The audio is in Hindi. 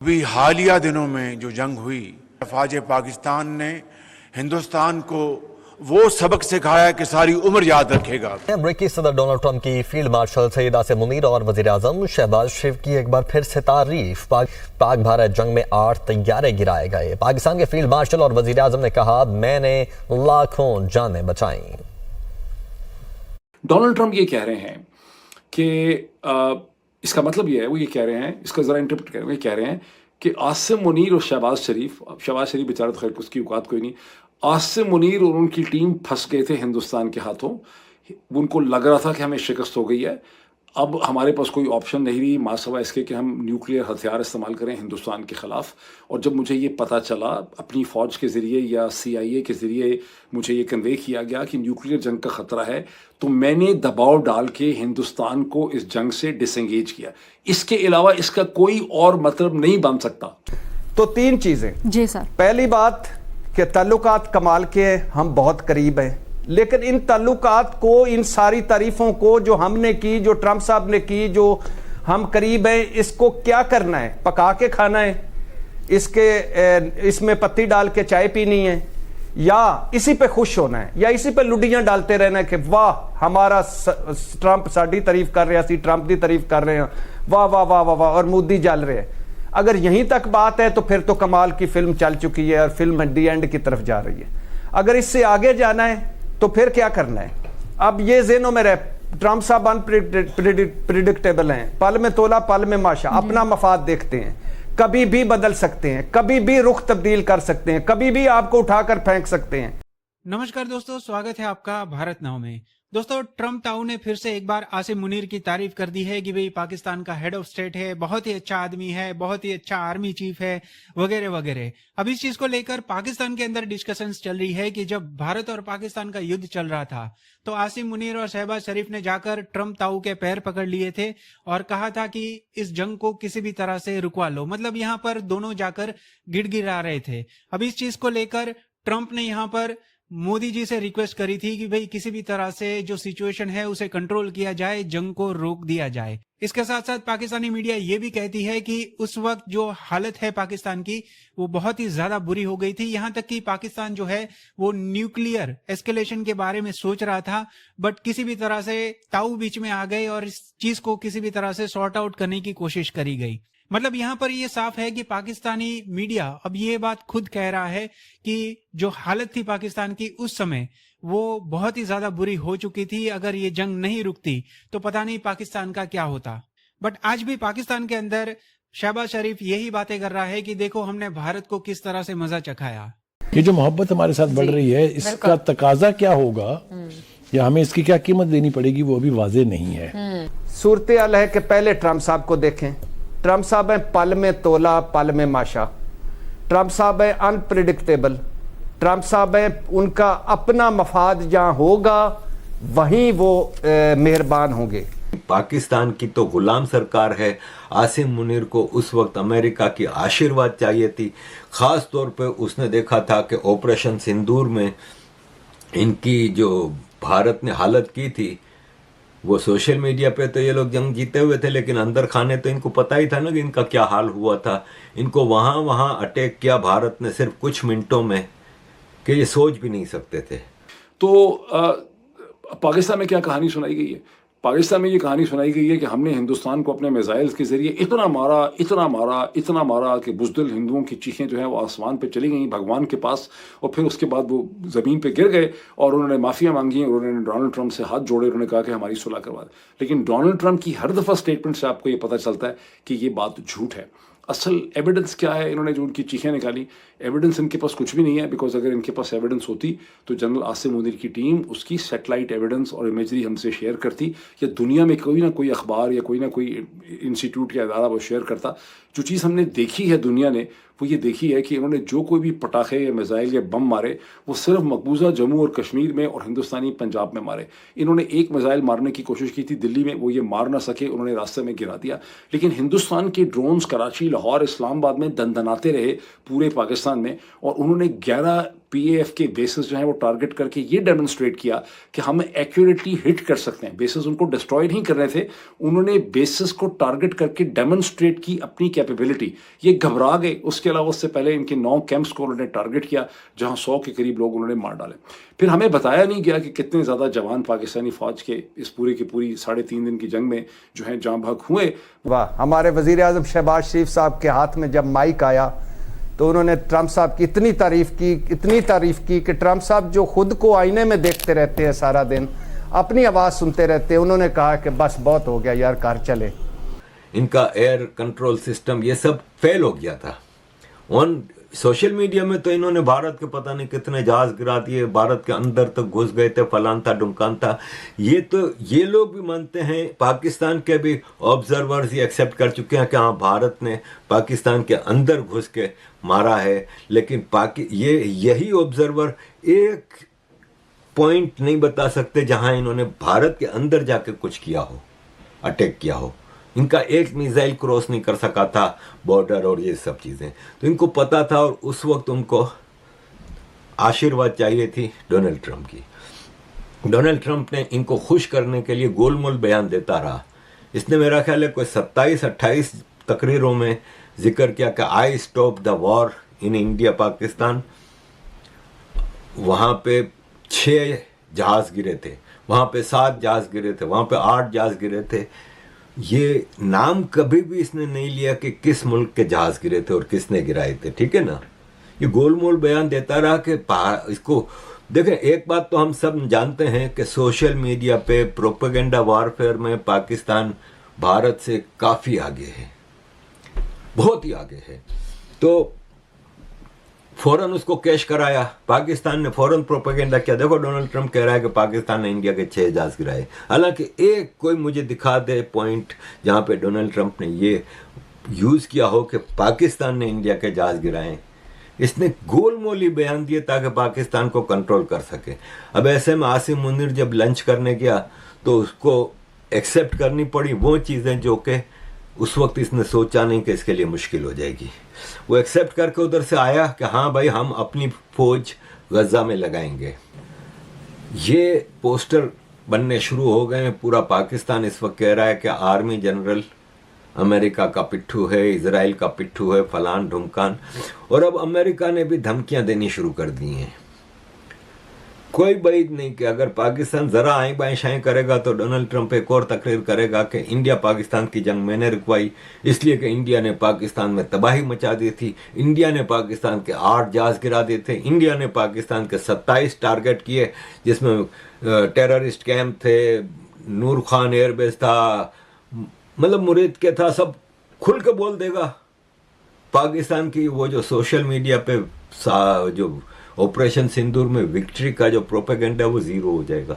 अभी हालिया दिनों में जो जंग हुई, अफवाज पाकिस्तान ने हिंदुस्तान को वो सबक सिखाया कि सारी उम्र याद रखेगा। अमेरिकी सदर डोनाल्ड ट्रंप की फील्ड मार्शल सईद आसिम मुनीर और वजीर आजम शहबाज शरीफ की एक बार फिर से तारीफ। पाक भारत जंग में 8 तैयारे गिराए गए। पाकिस्तान के फील्ड मार्शल और वजीर आजम ने कहा, मैंने लाखों जानें बचाई। डोनाल्ड ट्रंप ये कह रहे हैं कि इसका मतलब ये है, वो ये कह रहे हैं, इसका ज़रा इंटरप्रेट करें, वो ये कह रहे हैं कि आसिम मुनीर और शहबाज शरीफ बेचारा तो खैर उसकी औकात कोई नहीं, आसिम मुनीर और उनकी टीम फंस गए थे हिंदुस्तान के हाथों। उनको लग रहा था कि हमें शिकस्त हो गई है, अब हमारे पास कोई ऑप्शन नहीं रही मासवा इसके कि हम न्यूक्लियर हथियार इस्तेमाल करें हिंदुस्तान के ख़िलाफ़। और जब मुझे ये पता चला अपनी फ़ौज के ज़रिए या CIA के ज़रिए मुझे ये कन्वे किया गया कि न्यूक्लियर जंग का ख़तरा है, तो मैंने दबाव डाल के हिंदुस्तान को इस जंग से डिसंगेज किया। इसके अलावा इसका कोई और मतलब नहीं बन सकता। तो 3 चीज़ें जी सर। पहली बात कि ताल्लुकात कमाल के, हम बहुत करीब हैं, लेकिन इन ताल्लुकात को, इन सारी तारीफ़ों को जो हमने की, जो ट्रंप साहब ने की, जो हम करीब हैं, इसको क्या करना है? पका के खाना है, इसमें पत्ती डाल के चाय पीनी है, या इसी पे खुश होना है, या इसी पे लुडियां डालते रहना है कि वाह हमारा ट्रंप साड़ी तारीफ कर रहे हैं, असी ट्रंप की तारीफ कर रहे हैं, वाह वाह वाह वाह वाह, और मोदी जल रहे हैं। अगर यहीं तक बात है तो फिर तो कमाल की फिल्म चल चुकी है और फिल्म दी एंड की तरफ जा रही है। अगर इससे आगे जाना है तो फिर क्या करना है? अब ये ज़हनों में रहे, ट्रंप साहब अनप्रिडिक्टेबल हैं, पल में तोला पल में माशा, अपना मफाद देखते हैं, कभी भी बदल सकते हैं, कभी भी रुख तब्दील कर सकते हैं, कभी भी आपको उठाकर फेंक सकते हैं। नमस्कार दोस्तों, स्वागत है आपका भारत नाउ में। दोस्तों, ट्रंप टाउ ने फिर से एक बार आसिम मुनीर की तारीफ कर दी है कि भाई पाकिस्तान का हेड ऑफ स्टेट है, बहुत ही अच्छा आदमी है, बहुत ही अच्छा आर्मी चीफ है, वगैरह वगैरह। अब इस चीज को लेकर पाकिस्तान के अंदर डिस्कशंस चल रही है कि जब भारत और पाकिस्तान का युद्ध चल रहा था तो आसिम मुनीर और शहबाज शरीफ ने जाकर ट्रंप टाउ के पैर पकड़ लिए थे और कहा था कि इस जंग को किसी भी तरह से रुकवा लो। मतलब यहाँ पर दोनों जाकर गिड़गिड़ा रहे थे। अब इस चीज को लेकर ट्रंप ने यहाँ पर मोदी जी से रिक्वेस्ट करी थी कि भाई किसी भी तरह से जो सिचुएशन है उसे कंट्रोल किया जाए, जंग को रोक दिया जाए। इसके साथ साथ पाकिस्तानी मीडिया ये भी कहती है कि उस वक्त जो हालत है पाकिस्तान की वो बहुत ही ज्यादा बुरी हो गई थी, यहां तक कि पाकिस्तान जो है वो न्यूक्लियर एस्केलेशन के बारे में सोच रहा था, बट किसी भी तरह से ताऊ बीच में आ गए और इस चीज को किसी भी तरह से सॉर्ट आउट करने की कोशिश करी गई। मतलब यहाँ पर ये साफ है कि पाकिस्तानी मीडिया अब ये बात खुद कह रहा है कि जो हालत थी पाकिस्तान की उस समय वो बहुत ही ज्यादा बुरी हो चुकी थी। अगर ये जंग नहीं रुकती तो पता नहीं पाकिस्तान का क्या होता। बट आज भी पाकिस्तान के अंदर शहबाज शरीफ यही बातें कर रहा है कि देखो हमने भारत को किस तरह से मजा चखाया। ये जो मोहब्बत हमारे साथ बढ़ रही है, इसका तकाजा क्या होगा या हमें इसकी क्या कीमत देनी पड़ेगी वो अभी वाजे नहीं है। सूरत हाल है कि पहले ट्रंप साहब को देखें। ट्रंप साहब है पल में तोला पल में माशा। ट्रंप साहब है अनप्रिडिक्टेबल। ट्रंप साहब है उनका अपना मफाद जहां होगा वहीं वो मेहरबान होंगे। पाकिस्तान की तो गुलाम सरकार है। आसिम मुनीर को उस वक्त अमेरिका की आशीर्वाद चाहिए थी। खास तौर पे उसने देखा था कि ऑपरेशन सिंदूर में इनकी जो भारत ने हालत की थी, वो सोशल मीडिया पे तो ये लोग जंग जीते हुए थे, लेकिन अंदर खाने तो इनको पता ही था ना कि इनका क्या हाल हुआ था। इनको वहाँ अटैक किया भारत ने सिर्फ कुछ मिनटों में कि ये सोच भी नहीं सकते थे। तो पाकिस्तान में क्या कहानी सुनाई गई है? पाकिस्तान में ये कहानी सुनाई गई है कि हमने हिंदुस्तान को अपने मिसाइल्स के जरिए इतना मारा कि बुज़दिल हिंदुओं की चीखें जो हैं वो आसमान पे चली गई भगवान के पास, और फिर उसके बाद वो ज़मीन पे गिर गए और उन्होंने माफ़िया मांगी और उन्होंने डोनाल्ड ट्रंप से हाथ जोड़े। उन्होंने कहा कि हमारी सुलह करवा दें। लेकिन डोनाल्ड ट्रंप की हर दफ़ा स्टेटमेंट से आपको ये पता चलता है कि ये बात झूठ है। असल एविडेंस क्या है? इन्होंने जो उनकी चीखें निकाली, एविडेंस इनके पास कुछ भी नहीं है। बिकॉज अगर इनके पास एविडेंस होती तो जनरल आसिम मुनीर की टीम उसकी सैटेलाइट एविडेंस और इमेजरी हमसे शेयर करती, या दुनिया में कोई ना कोई अखबार या कोई ना कोई इंस्टीट्यूट या अदारा वो शेयर करता। जो चीज़ हमने देखी है दुनिया ने वो ये देखी है कि इन्होंने जो कोई भी पटाखे या मिसाइल या बम मारे वो सिर्फ मकबूजा जम्मू और कश्मीर में और हिंदुस्तानी पंजाब में मारे। इन्होंने एक मिसाइल मारने की कोशिश की थी दिल्ली में, वो ये मार ना सके, उन्होंने रास्ते में गिरा दिया। लेकिन हिंदुस्तान के ड्रोन्स कराची, लाहौर, इस्लामाबाद में दंदनाते रहे पूरे पाकिस्तान में, और उन्होंने 11 PAF के बेसिस जो है वो टारगेट करके ये डेमोन्स्ट्रेट किया कि हम एक्यूरेटली हिट कर सकते हैं। बेसिस उनको डिस्ट्रॉय नहीं कर रहे थे, उन्होंने बेसिस को टारगेट करके डेमोन्स्ट्रेट की अपनी कैपेबिलिटी। ये घबरा गए। उसके अलावा उससे पहले इनके 9 कैंप्स को उन्होंने टारगेट किया जहां 100 के करीब लोग उन्होंने मार डाले। फिर हमें बताया नहीं गया कि कितने ज़्यादा जवान पाकिस्तानी फ़ौज के इस पूरी की पूरी 3.5 दिन की जंग में जो है जाँ भाग हुए। वाह, हमारे वज़ीर आज़म शहबाज शरीफ साहब के हाथ में जब माइक आया तो उन्होंने ट्रंप साहब की इतनी तारीफ़ की कि ट्रंप साहब जो खुद को आईने में देखते रहते हैं सारा दिन, अपनी आवाज़ सुनते रहते हैं, उन्होंने कहा कि बस बहुत हो गया यार, कार चले। इनका एयर कंट्रोल सिस्टम ये सब फेल हो गया था। ऑन सोशल मीडिया में तो इन्होंने भारत के पता नहीं कितने जहाज गिरा दिए, भारत के अंदर तक घुस गए थे, फलान था ढुमकान था। ये लोग भी मानते हैं, पाकिस्तान के भी ऑब्जर्वर्स ये एक्सेप्ट कर चुके हैं कि हाँ भारत ने पाकिस्तान के अंदर घुस के मारा है। लेकिन यही ऑब्जर्वर एक पॉइंट नहीं बता सकते जहां इन्होंने भारत के अंदर जाके कुछ किया हो, अटैक किया हो। इनका एक मिसाइल क्रॉस नहीं कर सका था बॉर्डर और ये सब चीज़ें, तो इनको पता था। और उस वक्त उनको आशीर्वाद चाहिए थी डोनाल्ड ट्रंप की। डोनाल्ड ट्रंप ने इनको खुश करने के लिए गोलमोल बयान देता रहा। इसने मेरा ख्याल है कोई 27-28 तकरीरों में जिक्र किया कि I stop the war in India Pakistan. वहाँ पे 6 जहाज गिरे थे, वहाँ पे 7 जहाज गिरे थे, वहाँ पे 8 जहाज गिरे थे। ये नाम कभी भी इसने नहीं लिया कि किस मुल्क के जहाज गिरे थे और किसने गिराए थे, ठीक है ना। ये गोलमोल बयान देता रहा कि इसको देखें। एक बात तो हम सब जानते हैं कि सोशल मीडिया पे प्रोपेगेंडा वारफेयर में पाकिस्तान भारत से काफ़ी आगे है, बहुत ही आगे है। तो फौरन उसको कैश कराया, पाकिस्तान ने फौरन प्रोपेगेंडा किया। देखो डोनाल्ड ट्रंप कह रहा है कि पाकिस्तान ने इंडिया के 6 जहाज गिराए। हालांकि एक कोई मुझे दिखा दे पॉइंट जहां पे डोनाल्ड ट्रंप ने ये यूज़ किया हो कि पाकिस्तान ने इंडिया के जहाज गिराए। इसने गोलमोली बयान दिए ताकि पाकिस्तान को कंट्रोल कर सके। अब ऐसे में आसिम मुनीर जब लंच करने गया तो उसको एक्सेप्ट करनी पड़ी वो चीज़ें जो कि उस वक्त इसने सोचा नहीं कि इसके लिए मुश्किल हो जाएगी। वो एक्सेप्ट करके उधर से आया कि हाँ भाई हम अपनी फौज गजा में लगाएंगे। ये पोस्टर बनने शुरू हो गए हैं। पूरा पाकिस्तान इस वक्त कह रहा है कि आर्मी जनरल अमेरिका का पिट्ठू है, इजराइल का पिट्ठू है, फलान ढुमकान। और अब अमेरिका ने भी धमकियां देनी शुरू कर दी हैं। कोई बैद नहीं कि अगर पाकिस्तान ज़रा आएँ बाएँ शाएँ करेगा तो डोनाल्ड ट्रंप एक और तकरीर करेगा कि इंडिया पाकिस्तान की जंग मैंने रुकवाई, इसलिए कि इंडिया ने पाकिस्तान में तबाही मचा दी थी। इंडिया ने पाकिस्तान के 8 जहाज गिरा दिए थे। इंडिया ने पाकिस्तान के 27 टारगेट किए, जिसमें टेररिस्ट कैंप थे, नूर खान एयरबेस था, मतलब मुरीद के था। सब खुल के बोल देगा। पाकिस्तान की वो जो सोशल मीडिया पे जो ऑपरेशन सिंदूर में विक्ट्री का जो प्रोपेगेंडा वो ज़ीरो हो जाएगा।